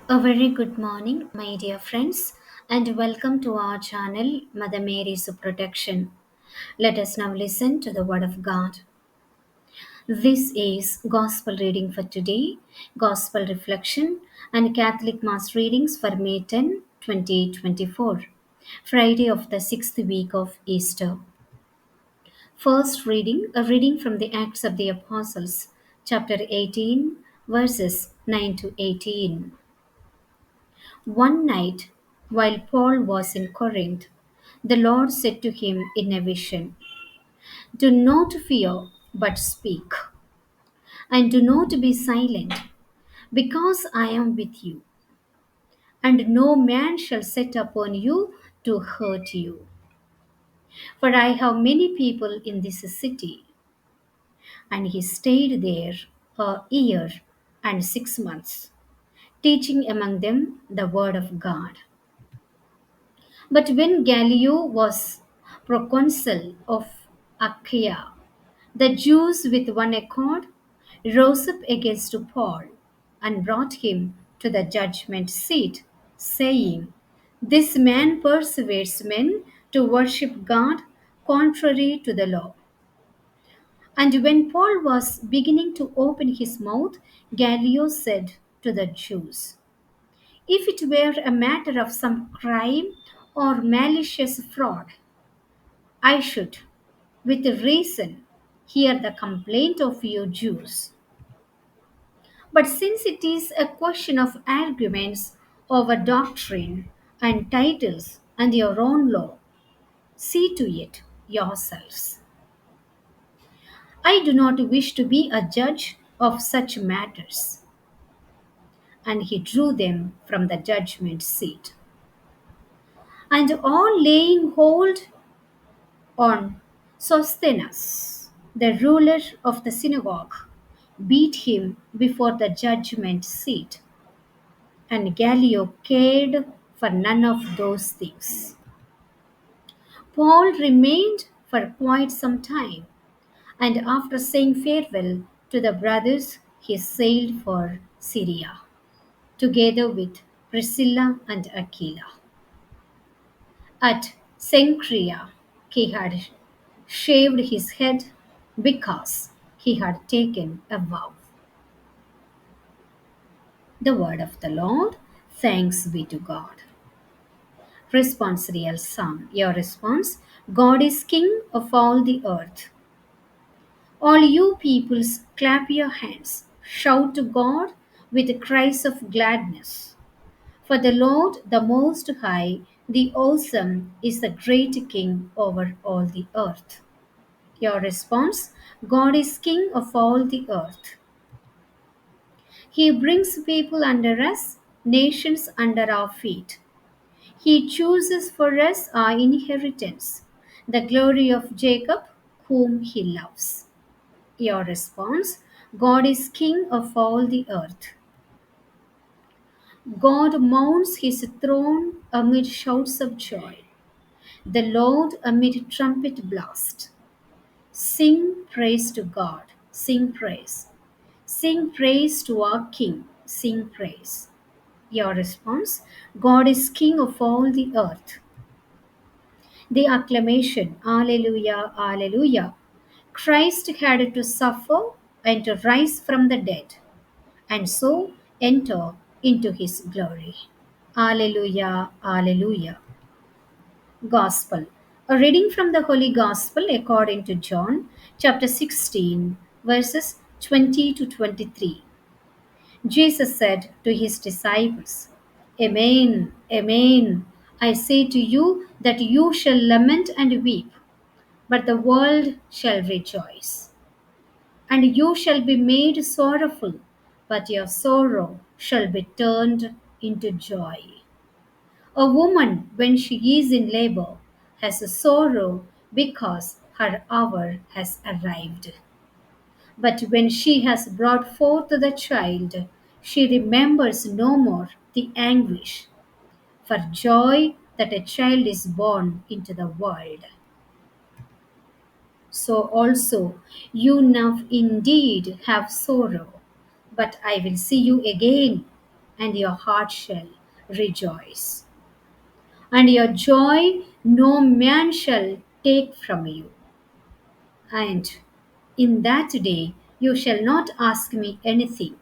A very good morning, my dear friends, and welcome to our channel, Mother Mary's Protection. Let us now listen to the Word of God. This is Gospel reading for today, Gospel reflection, and Catholic Mass readings for May 10, 2024, Friday of the sixth week of Easter. First reading, a reading from the Acts of the Apostles, chapter 18, verses 9 to 18. One night, while Paul was in Corinth, the Lord said to him in a vision, "Do not fear, but speak, and do not be silent, because I am with you, and no man shall set upon you to hurt you. For I have many people in this city." And he stayed there a year and 6 months, teaching among them the word of God. But when Gallio was proconsul of Achaia, the Jews with one accord rose up against Paul and brought him to the judgment seat, saying, "This man persuades men to worship God contrary to the law." And when Paul was beginning to open his mouth, Gallio said to the Jews, "If it were a matter of some crime or malicious fraud, I should, with reason, hear the complaint of you Jews. But since it is a question of arguments over doctrine and titles and your own law, see to it yourselves. I do not wish to be a judge of such matters." And he drew them from the judgment seat. And all laying hold on Sosthenes, the ruler of the synagogue, beat him before the judgment seat, and Gallio cared for none of those things. Paul remained for quite some time, and after saying farewell to the brothers, he sailed for Syria, together with Priscilla and Aquila. At Cenchrea, he had shaved his head because he had taken a vow. The word of the Lord. Thanks be to God. Responsorial Psalm. Your response: God is King of all the earth. All you peoples, clap your hands. Shout to God with cries of gladness. For the Lord, the Most High, the Awesome, is the great King over all the earth. Your response: God is King of all the earth. He brings people under us, nations under our feet. He chooses for us our inheritance, the glory of Jacob, whom he loves. Your response: God is King of all the earth. God mounts his throne amid shouts of joy, the Lord amid trumpet blast. Sing praise to God, sing praise. Sing praise to our King, sing praise. Your response: God is King of all the earth. The acclamation, Alleluia, Alleluia. Christ had to suffer and to rise from the dead, and so enter into his glory. Alleluia, Alleluia. Gospel. A reading from the Holy Gospel according to John, chapter 16, verses 20 to 23. Jesus said to his disciples, "Amen, amen, I say to you that you shall lament and weep, but the world shall rejoice. And you shall be made sorrowful, but your sorrow shall be turned into joy. A woman, when she is in labor, has a sorrow because her hour has arrived. But when she has brought forth the child, she remembers no more the anguish for joy that a child is born into the world. So also you now indeed have sorrow, but I will see you again, and your heart shall rejoice. And your joy no man shall take from you. And in that day you shall not ask me anything.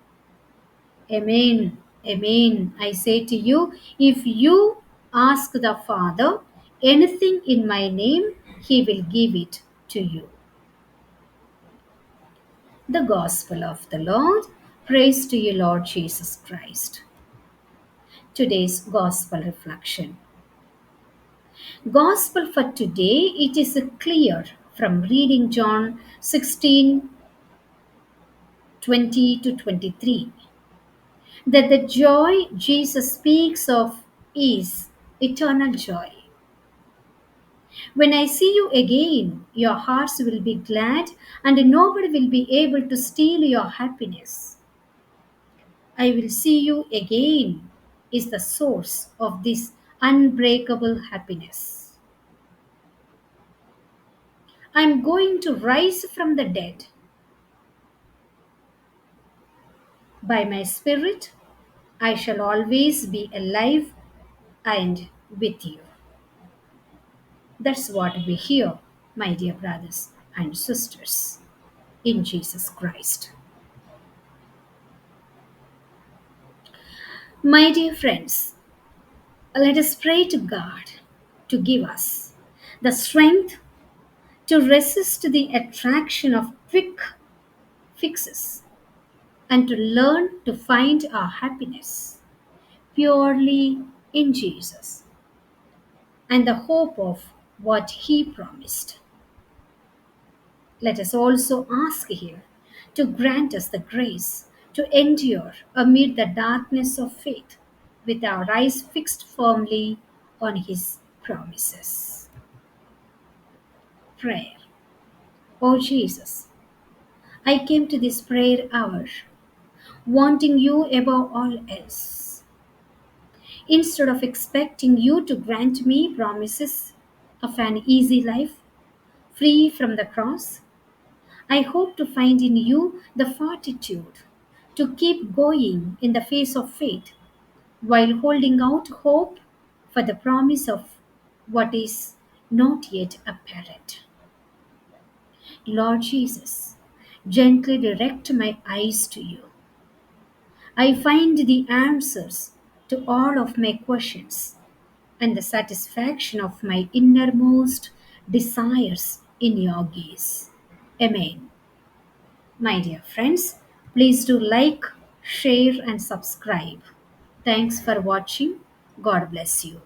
Amen. Amen. I say to you, if you ask the Father anything in my name, he will give it to you. The Gospel of the Lord. Praise to you, Lord Jesus Christ. Today's Gospel reflection. Gospel for today, it is clear from reading John 16:20 to 23 that the joy Jesus speaks of is eternal joy. When I see you again, your hearts will be glad and nobody will be able to steal your happiness. I will see you again is the source of this unbreakable happiness. I am going to rise from the dead. By my spirit, I shall always be alive and with you. That's what we hear, my dear brothers and sisters, in Jesus Christ. My dear friends, let us pray to God to give us the strength to resist the attraction of quick fixes and to learn to find our happiness purely in Jesus and the hope of what He promised. Let us also ask Him to grant us the grace to endure amid the darkness of faith with our eyes fixed firmly on His promises. Prayer. O Jesus, I came to this prayer hour wanting you above all else. Instead of expecting you to grant me promises of an easy life, free from the cross, I hope to find in you the fortitude to keep going in the face of faith while holding out hope for the promise of what is not yet apparent. Lord Jesus, gently direct my eyes to you. I find the answers to all of my questions and the satisfaction of my innermost desires in your gaze. Amen. My dear friends, please do like, share, and subscribe. Thanks for watching. God bless you.